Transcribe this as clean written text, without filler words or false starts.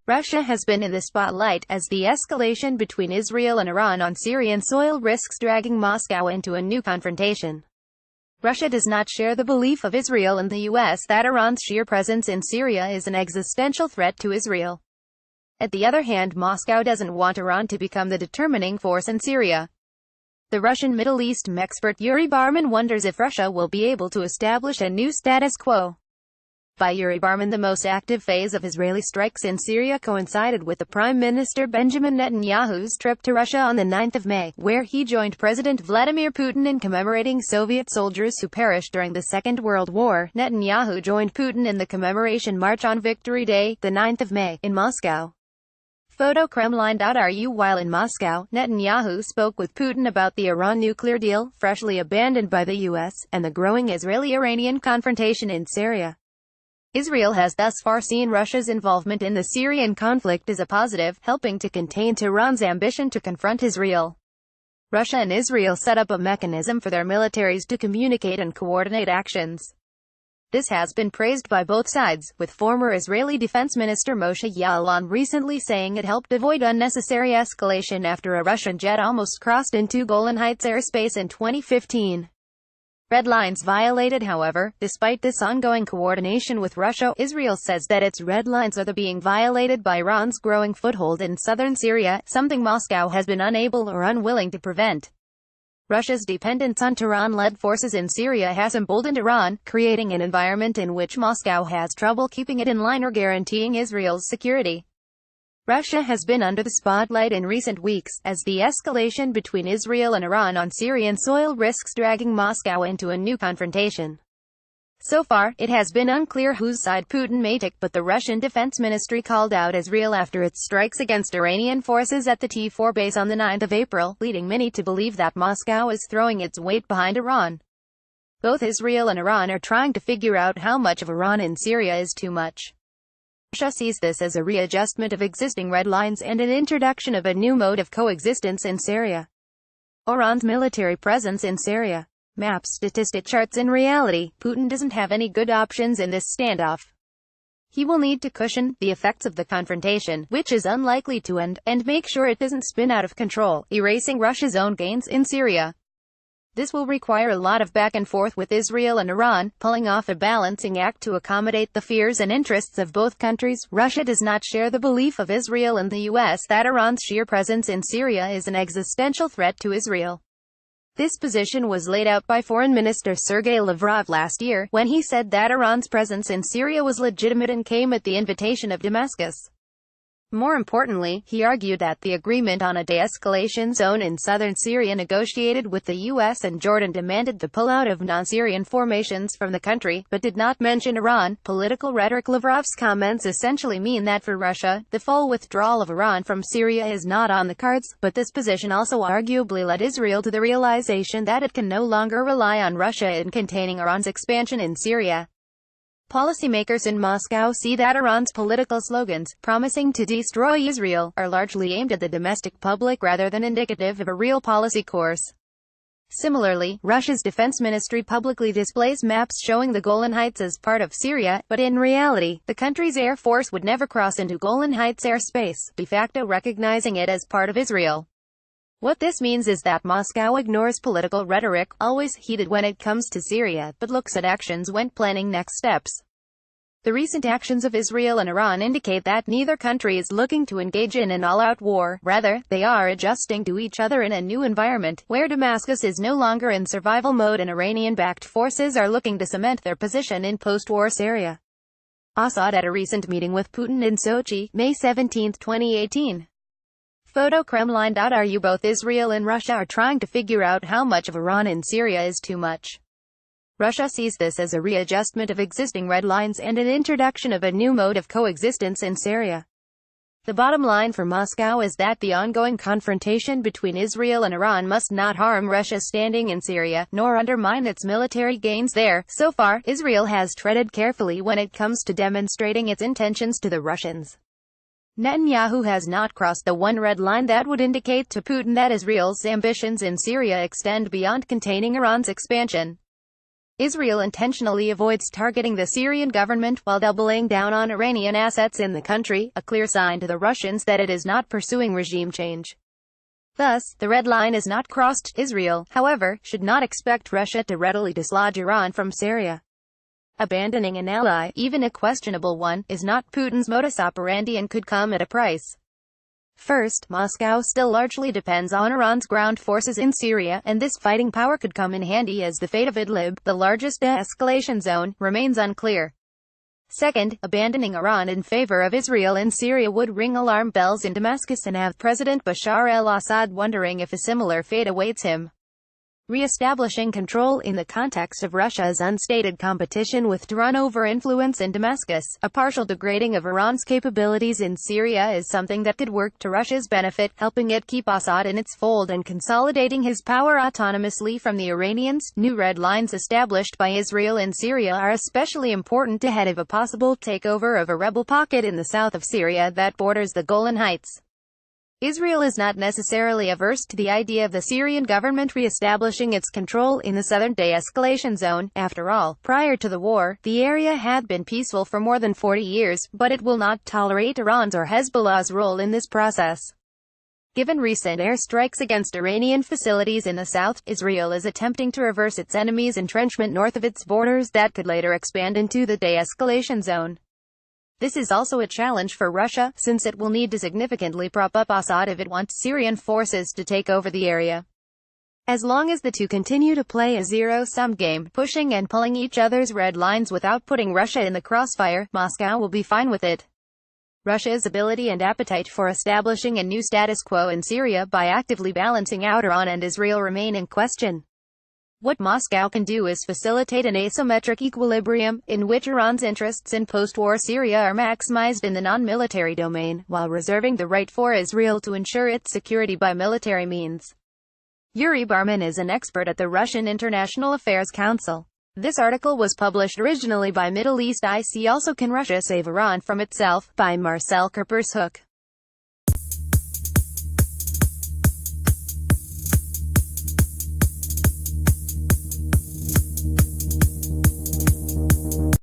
Russia has been in the spotlight as the escalation between Israel and Iran on Syrian soil risks dragging Moscow into a new confrontation. Russia does not share the belief of Israel and the U.S. that Iran's sheer presence in Syria is an existential threat to Israel. On the other hand, Moscow doesn't want Iran to become the determining force in Syria. The Russian Middle East expert Yuri Barman wonders if Russia will be able to establish a new status quo. By Yuri Barman, the most active phase of Israeli strikes in Syria coincided with the Prime Minister Benjamin Netanyahu's trip to Russia on the 9th of May, where he joined President Vladimir Putin in commemorating Soviet soldiers who perished during the Second World War. Netanyahu joined Putin in the commemoration march on Victory Day, the 9th of May, in Moscow. Photo Kremlin.ru. While in Moscow, Netanyahu spoke with Putin about the Iran nuclear deal, freshly abandoned by the U.S., and the growing Israeli-Iranian confrontation in Syria. Israel has thus far seen Russia's involvement in the Syrian conflict as a positive, helping to contain Tehran's ambition to confront Israel. Russia and Israel set up a mechanism for their militaries to communicate and coordinate actions. This has been praised by both sides, with former Israeli Defense Minister Moshe Ya'alon recently saying it helped avoid unnecessary escalation after a Russian jet almost crossed into Golan Heights airspace in 2015. Red lines violated. However, despite this ongoing coordination with Russia, Israel says that its red lines are being violated by Iran's growing foothold in southern Syria, something Moscow has been unable or unwilling to prevent. Russia's dependence on Tehran-led forces in Syria has emboldened Iran, creating an environment in which Moscow has trouble keeping it in line or guaranteeing Israel's security. Russia has been under the spotlight in recent weeks, as the escalation between Israel and Iran on Syrian soil risks dragging Moscow into a new confrontation. So far, it has been unclear whose side Putin may take, but the Russian Defense Ministry called out Israel after its strikes against Iranian forces at the T4 base on the 9th of April, leading many to believe that Moscow is throwing its weight behind Iran. Both Israel and Iran are trying to figure out how much of Iran in Syria is too much. Russia sees this as a readjustment of existing red lines and an introduction of a new mode of coexistence in Syria. Iran's military presence in Syria. Maps, statistic charts. In reality, Putin doesn't have any good options in this standoff. He will need to cushion the effects of the confrontation, which is unlikely to end, and make sure it doesn't spin out of control, erasing Russia's own gains in Syria. This will require a lot of back and forth with Israel and Iran, pulling off a balancing act to accommodate the fears and interests of both countries. Russia does not share the belief of Israel and the U.S. that Iran's sheer presence in Syria is an existential threat to Israel. This position was laid out by Foreign Minister Sergei Lavrov last year, when he said that Iran's presence in Syria was legitimate and came at the invitation of Damascus. More importantly, he argued that the agreement on a de-escalation zone in southern Syria negotiated with the U.S. and Jordan demanded the pullout of non-Syrian formations from the country, but did not mention Iran. Political rhetoric. Lavrov's comments essentially mean that for Russia, the full withdrawal of Iran from Syria is not on the cards, but this position also arguably led Israel to the realization that it can no longer rely on Russia in containing Iran's expansion in Syria. Policymakers in Moscow see that Iran's political slogans, promising to destroy Israel, are largely aimed at the domestic public rather than indicative of a real policy course. Similarly, Russia's defense ministry publicly displays maps showing the Golan Heights as part of Syria, but in reality, the country's air force would never cross into Golan Heights airspace, de facto recognizing it as part of Israel. What this means is that Moscow ignores political rhetoric, always heated when it comes to Syria, but looks at actions when planning next steps. The recent actions of Israel and Iran indicate that neither country is looking to engage in an all-out war. Rather, they are adjusting to each other in a new environment, where Damascus is no longer in survival mode and Iranian-backed forces are looking to cement their position in post-war Syria. Assad at a recent meeting with Putin in Sochi, May 17, 2018. Photo Kremlin.ru. Both Israel and Russia are trying to figure out how much of Iran in Syria is too much. Russia sees this as a readjustment of existing red lines and an introduction of a new mode of coexistence in Syria. The bottom line for Moscow is that the ongoing confrontation between Israel and Iran must not harm Russia's standing in Syria, nor undermine its military gains there. So far, Israel has treaded carefully when it comes to demonstrating its intentions to the Russians. Netanyahu has not crossed the one red line that would indicate to Putin that Israel's ambitions in Syria extend beyond containing Iran's expansion. Israel intentionally avoids targeting the Syrian government while doubling down on Iranian assets in the country, a clear sign to the Russians that it is not pursuing regime change. Thus, the red line is not crossed. Israel, however, should not expect Russia to readily dislodge Iran from Syria. Abandoning an ally, even a questionable one, is not Putin's modus operandi and could come at a price. First, Moscow still largely depends on Iran's ground forces in Syria, and this fighting power could come in handy as the fate of Idlib, the largest de-escalation zone, remains unclear. Second, abandoning Iran in favor of Israel in Syria would ring alarm bells in Damascus and have President Bashar al-Assad wondering if a similar fate awaits him. Re-establishing control in the context of Russia's unstated competition with Tehran over influence in Damascus, a partial degrading of Iran's capabilities in Syria is something that could work to Russia's benefit, helping it keep Assad in its fold and consolidating his power autonomously from the Iranians. New red lines established by Israel in Syria are especially important ahead of a possible takeover of a rebel pocket in the south of Syria that borders the Golan Heights. Israel is not necessarily averse to the idea of the Syrian government re-establishing its control in the southern de-escalation zone. After all, prior to the war, the area had been peaceful for more than 40 years, but it will not tolerate Iran's or Hezbollah's role in this process. Given recent airstrikes against Iranian facilities in the south, Israel is attempting to reverse its enemy's entrenchment north of its borders that could later expand into the de-escalation zone. This is also a challenge for Russia, since it will need to significantly prop up Assad if it wants Syrian forces to take over the area. As long as the two continue to play a zero-sum game, pushing and pulling each other's red lines without putting Russia in the crossfire, Moscow will be fine with it. Russia's ability and appetite for establishing a new status quo in Syria by actively balancing out Iran and Israel remain in question. What Moscow can do is facilitate an asymmetric equilibrium, in which Iran's interests in post-war Syria are maximized in the non-military domain, while reserving the right for Israel to ensure its security by military means. Yuri Barman is an expert at the Russian International Affairs Council. This article was published originally by Middle East IC. Also, Can Russia Save Iran from Itself? By Marcel Kerpershoek.